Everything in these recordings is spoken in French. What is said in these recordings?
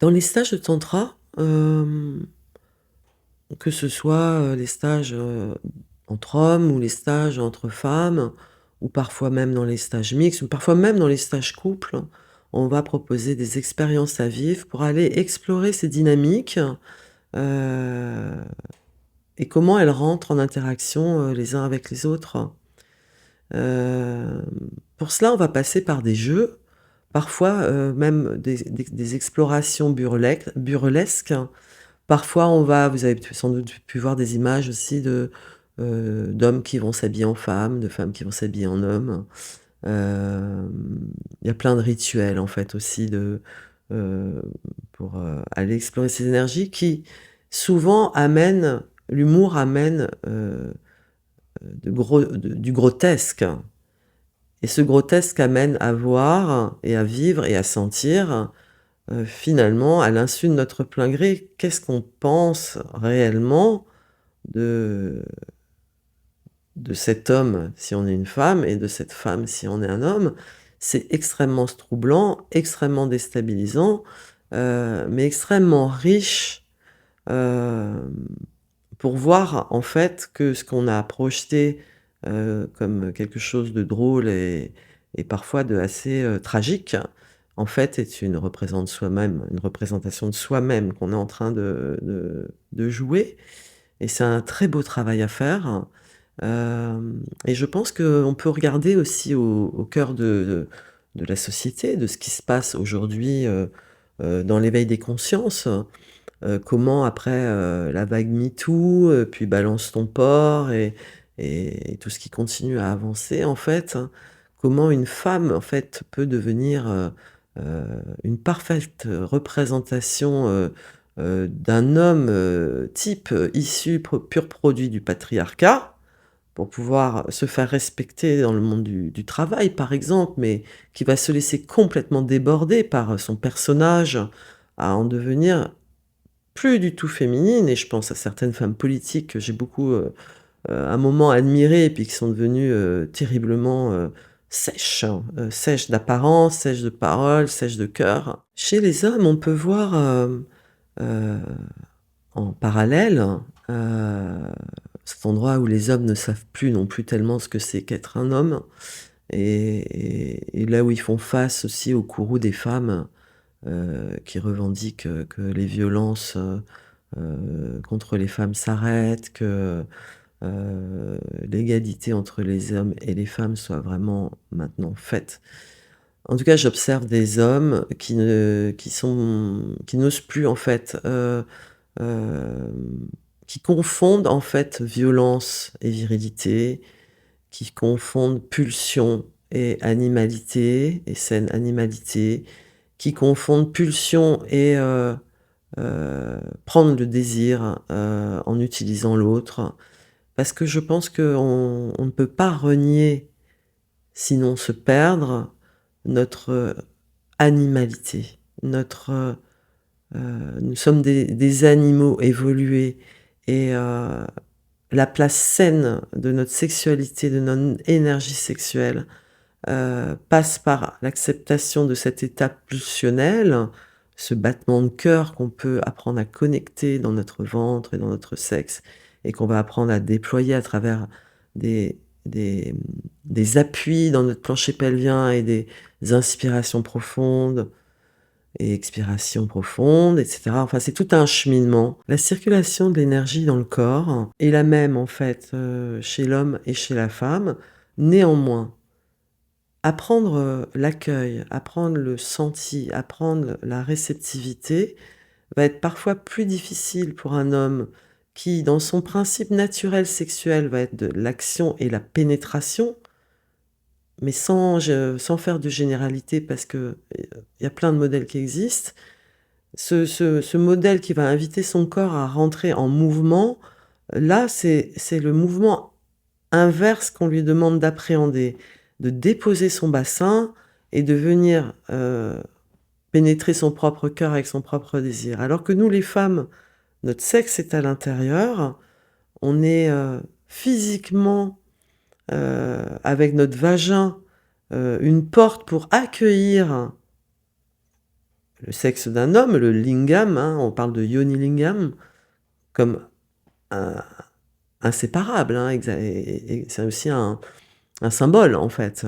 Dans les stages de tantra, que ce soit, les stages, entre hommes ou les stages entre femmes ou parfois même dans les stages mixtes ou parfois même dans les stages couples, on va proposer des expériences à vivre pour aller explorer ces dynamiques, heu et comment elles rentrent en interaction, les uns avec les autres. Hem, pour cela, on va passer par des jeux, parfois, même des explorations burlesques. Parfois, vous avez sans doute pu voir des images aussi d'hommes qui vont s'habiller en femmes, de femmes qui vont s'habiller en hommes. Hem, il y a plein de rituels, en fait, aussi heu, pour, aller explorer ces énergies qui, souvent, l'humour amène, du grotesque et ce grotesque amène à voir et à vivre et à sentir. Finalement, à l'insu de notre plein gré, qu'est-ce qu'on pense réellement de de cet homme si on est une femme et de cette femme si on est un homme? C'est extrêmement troublant, extrêmement déstabilisant, mais extrêmement riche, hem, pour voir en fait que ce qu'on a projeté, comme quelque chose de drôle et parfois de assez, tragique, en fait est une représentation de soi-même qu'on est en train de jouer et c'est un très beau travail à faire, et je pense qu'on peut regarder aussi au cœur de la société, de ce qui se passe aujourd'hui, dans l'éveil des consciences. Comment après, la vague MeToo, puis Balance ton porc et tout ce qui continue à avancer en fait, comment une femme en fait peut devenir, une parfaite représentation, d'un homme, type, issu pur produit du patriarcat, pour pouvoir se faire respecter dans le monde du travail par exemple, mais qui va se laisser complètement déborder par, son personnage, à en devenir plus du tout féminine et je pense à certaines femmes politiques que j'ai beaucoup, un moment admirées et puis qui sont devenues, terriblement, sèches, hein, sèches d'apparence, sèches de parole, sèches de cœur. Chez les hommes, on peut voir, heu, en parallèle, heu, cet endroit où les hommes ne savent plus non plus tellement ce que c'est qu'être un homme et là où ils font face aussi au courroux des femmes, qui revendiquent, que les violences, contre les femmes s'arrête, que, l'égalité entre les hommes et les femmes soit vraiment maintenant faite. En tout cas, j'observe des hommes qui n'osent plus en fait, qui confondent en fait violence et virilité, qui confondent pulsion et animalité et saine animalité, qui confondent pulsion et prendre le désir, en utilisant l'autre. Parce que je pense qu'on ne peut pas renier, sinon se perdre, notre, animalité, notre, nous sommes des animaux évolués et la place saine de notre sexualité, de notre énergie sexuelle, passe par l'acceptation de cet état pulsionnel, ce battement de cœur qu'on peut apprendre à connecter dans notre ventre et dans notre sexe et qu'on va apprendre à déployer à travers des des, des appuis dans notre plancher pelvien et des inspirations profondes et expirations profondes et cetera. Enfin, c'est tout un cheminement. La circulation de l'énergie dans le corps est la même, en fait, chez l'homme et chez la femme. Néanmoins, apprendre, l'accueil, apprendre le senti, apprendre la réceptivité va être parfois plus difficile pour un homme qui, dans son principe naturel sexuel, va être de l'action et la pénétration, mais sans faire de généralité parce que, il y a plein de modèles qui existent. Ce modèle qui va inviter son corps à rentrer en mouvement, là, c'est le mouvement inverse qu'on lui demande d'appréhender, de déposer son bassin et de venir, pénétrer son propre cœur avec son propre désir. Alors que nous, les femmes, notre sexe est à l'intérieur, on est, physiquement, avec notre vagin, une porte pour accueillir le sexe d'un homme, le lingam, hein, on parle de yoni lingam, comme in inséparable, hein, et c'est aussi un symbole, en fait,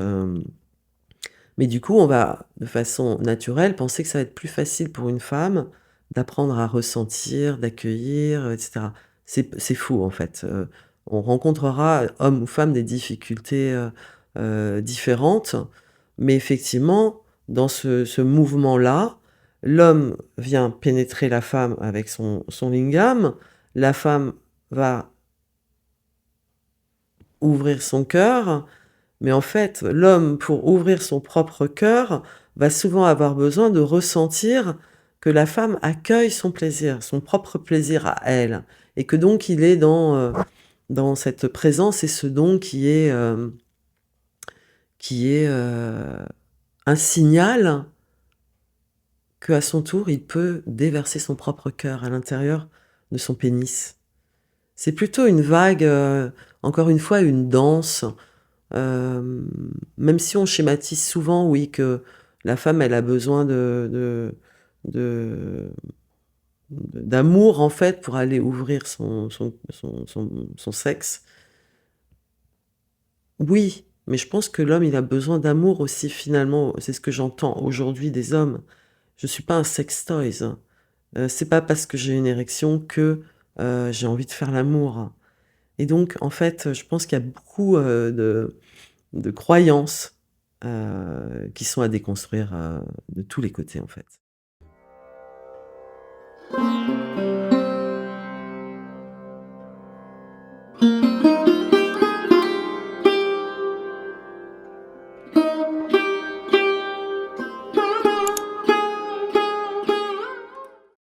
mais du coup, on va, de façon naturelle, penser que ça va être plus facile pour une femme d'apprendre à ressentir, d'accueillir, et cetera. C'est faux, en fait, on rencontrera, homme ou femme, des difficultés, différentes, mais effectivement, dans ce mouvement-là, l'homme vient pénétrer la femme avec son lingam, la femme va ouvrir son cœur, mais en fait, l'homme, pour ouvrir son propre cœur, va souvent avoir besoin de ressentir que la femme accueille son plaisir, son propre plaisir à elle, et que donc il est dans cette présence et ce don qui est un signal qu'à son tour, il peut déverser son propre cœur à l'intérieur de son pénis. C'est plutôt une vague, encore une fois, une danse. Même si on schématise souvent, oui, que la femme, elle a besoin de d'amour, en fait, pour aller ouvrir son sexe. Oui, mais je pense que l'homme, il a besoin d'amour aussi, finalement. C'est ce que j'entends aujourd'hui des hommes. Je suis pas un sex toys, hein. C'est pas parce que j'ai une érection que, j'ai envie de faire l'amour, et donc en fait, je pense qu'il y a beaucoup, de croyances, qui sont à déconstruire, de tous les côtés, en fait.